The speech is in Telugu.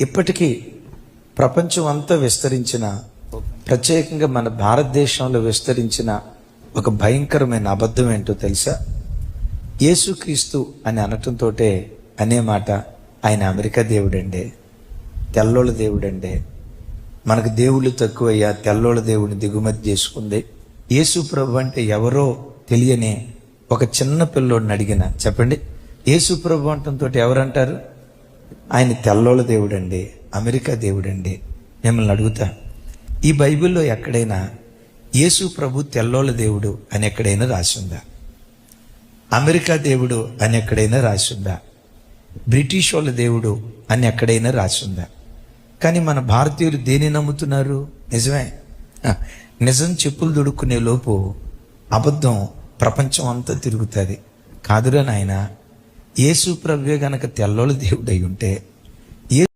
ఇప్పటికీ ప్రపంచం అంతా విస్తరించిన, ప్రత్యేకంగా మన భారతదేశంలో విస్తరించిన ఒక భయంకరమైన అబద్ధం ఏంటో తెలుసా? యేసుక్రీస్తు అని అనటంతో అనే మాట, ఆయన అమెరికా దేవుడండే, తెల్లోళ్ళ దేవుడండే, మనకు దేవుళ్ళు తక్కువయ్యా, తెల్లోళ్ళ దేవుడిని దిగుమతి చేసుకుంది. యేసు ప్రభు అంటే ఎవరో తెలియని ఒక చిన్న పిల్లోడిని అడిగిన, చెప్పండి, యేసు ప్రభు అంటంతో ఎవరంటారు? ఆయన తెల్లోళ్ళ దేవుడండి, అమెరికా దేవుడండి. మిమ్మల్ని అడుగుతా, ఈ బైబిల్లో ఎక్కడైనా యేసు ప్రభు తెల్లోళ్ళ దేవుడు అని ఎక్కడైనా రాసిందా? అమెరికా దేవుడు అని ఎక్కడైనా రాసిందా? బ్రిటిష్ వాళ్ళ దేవుడు అని ఎక్కడైనా రాసిందా? కానీ మన భారతీయులు దేని నమ్ముతున్నారు? నిజమే, నిజం చెప్పులు దొడుక్కునే లోపు అబద్ధం ప్రపంచం అంతా తిరుగుతుంది. కాదురా నాయన, యేసు ప్రభువే గనక తెల్లోళ్ళ దేవుడై ఉంటే